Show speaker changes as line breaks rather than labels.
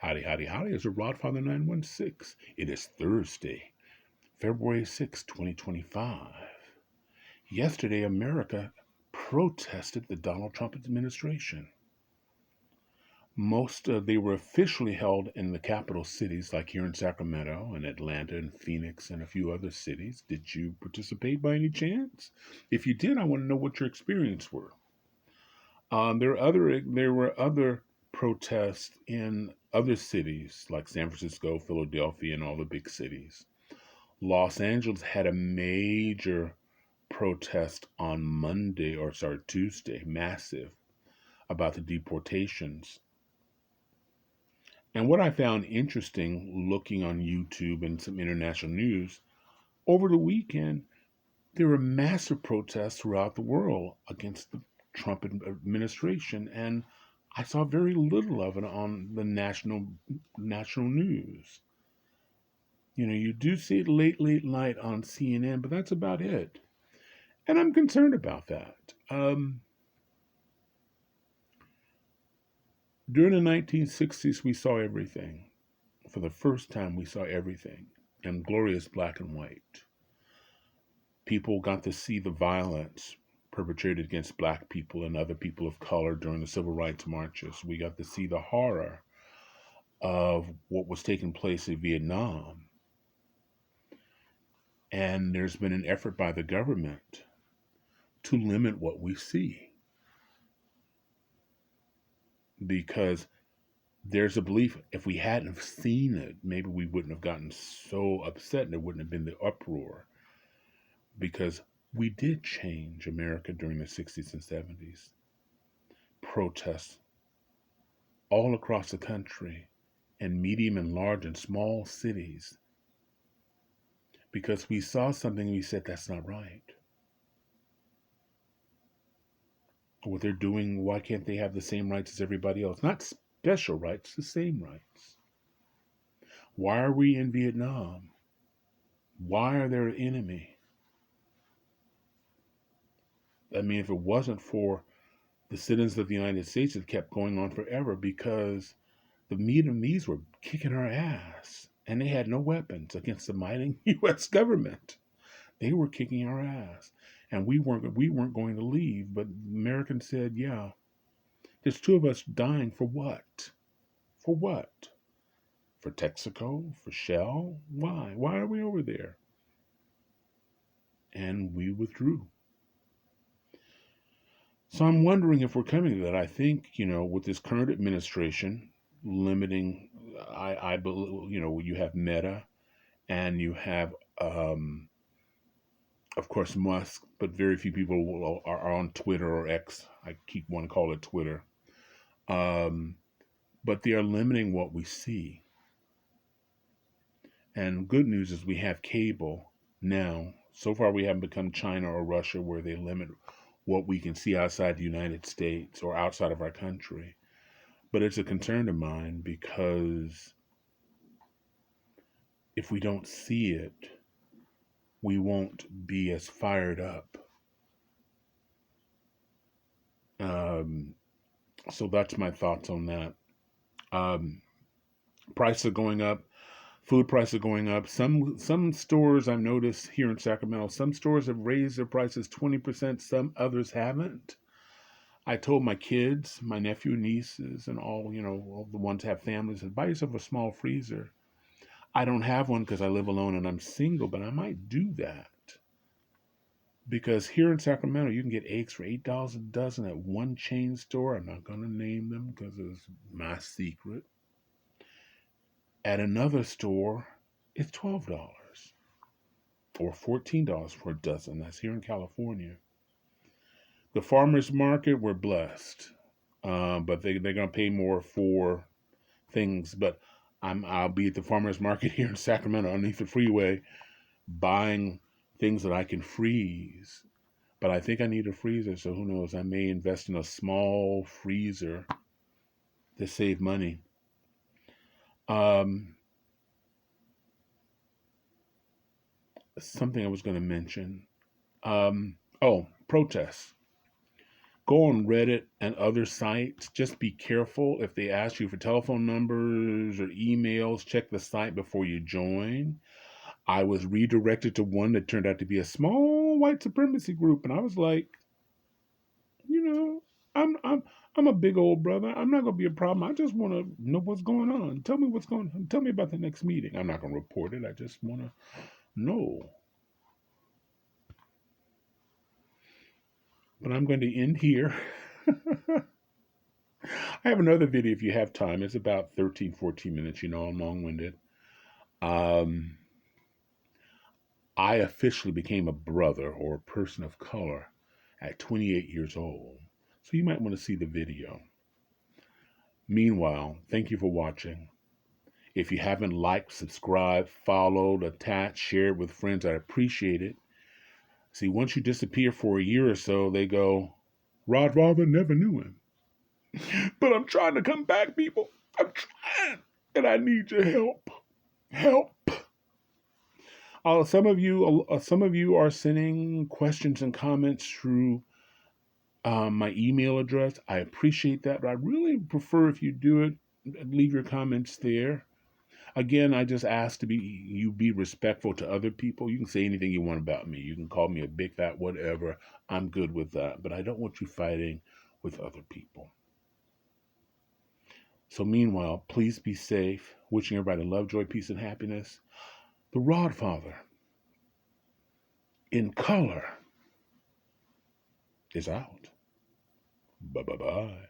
Howdy, howdy, howdy. It's a Rodfather 916. It is Thursday, February 6, 2025. Yesterday, America protested the Donald Trump administration. They were officially held in the capital cities like here in Sacramento and Atlanta and Phoenix and a few other cities. Did you participate by any chance? If you did, I want to know what your experience were. There were other protests in other cities like San Francisco, Philadelphia, and all the big cities. Los Angeles had a major protest on Tuesday, massive, about the deportations. And what I found interesting looking on YouTube and some international news, over the weekend, there were massive protests throughout the world against the Trump administration, and I saw very little of it on the national news. You do see it late night on CNN, but that's about it. And I'm concerned about that. During the 1960s, we saw everything. For the first time, we saw everything in glorious black and white. People got to see the violence perpetrated against black people and other people of color during the civil rights marches. We got to see the horror of what was taking place in Vietnam. And there's been an effort by the government to limit what we see, because there's a belief if we hadn't seen it, maybe we wouldn't have gotten so upset and there wouldn't have been the uproar, because we did change America during the 60s and 70s. Protests all across the country in medium and large and small cities, because we saw something and we said that's not right. What they're doing, why can't they have the same rights as everybody else? Not special rights, the same rights. Why are we in Vietnam? Why are they an enemy? I mean, if it wasn't for the citizens of the United States, it kept going on forever, because the Vietnamese were kicking our ass and they had no weapons against the mighty U.S. government. They were kicking our ass, and we weren't going to leave. But Americans said, "Yeah, there's two of us dying for what? For what? For Texaco? For Shell? Why? Why are we over there?" And we withdrew. So I'm wondering if we're coming to that. I think, with this current administration limiting, I believe, you have Meta and you have, of course, Musk, but very few people are on Twitter or X. I keep wanting to call it Twitter. But they are limiting what we see. And good news is we have cable now. So far, we haven't become China or Russia, where they limit what we can see outside the United States or outside of our country. But it's a concern of mine, because if we don't see it, we won't be as fired up. So that's my thoughts on that. Prices are going up. Food prices are going up. Some stores, I've noticed here in Sacramento, some stores have raised their prices 20%. Some others haven't. I told my kids, my nephew, nieces, and all the ones that have families, buy yourself a small freezer. I don't have one because I live alone and I'm single, but I might do that. Because here in Sacramento, you can get eggs for $8 a dozen at one chain store. I'm not going to name them because it's my secret. At another store, it's $12 or $14 for a dozen. That's here in California. The farmers market, we're blessed, but they're going to pay more for things. But I'll be at the farmers market here in Sacramento underneath the freeway, buying things that I can freeze. But I think I need a freezer, so who knows? I may invest in a small freezer to save money. Something I was going to mention. Protests. Go on Reddit and other sites. Just be careful if they ask you for telephone numbers or emails. Check the site before you join. I was redirected to one that turned out to be a small white supremacy group, and I was like, you know, I'm a big old brother. I'm not gonna be a problem. I just want to know what's going on. Tell me what's going on. Tell me about the next meeting. I'm not gonna report it. I just want to know. But I'm going to end here. I have another video if you have time. It's about 13, 14 minutes. You know, I'm long-winded. Um, I officially became a brother or a person of color at 28 years old. So you might want to see the video. Meanwhile, thank you for watching. If you haven't liked, subscribed, followed, attached, shared with friends, I appreciate it. See, once you disappear for a year or so, they go, Rod Father never knew him. But I'm trying to come back, people. I'm trying. And I need your help. Help. Some of you are sending questions and comments through my email address. I appreciate that, but I really prefer if you do it, leave your comments there. Again, I just ask you be respectful to other people. You can say anything you want about me. You can call me a big fat whatever. I'm good with that, but I don't want you fighting with other people. So meanwhile, please be safe. Wishing everybody love, joy, peace, and happiness. The Rod Father in color is out. Bye-bye-bye.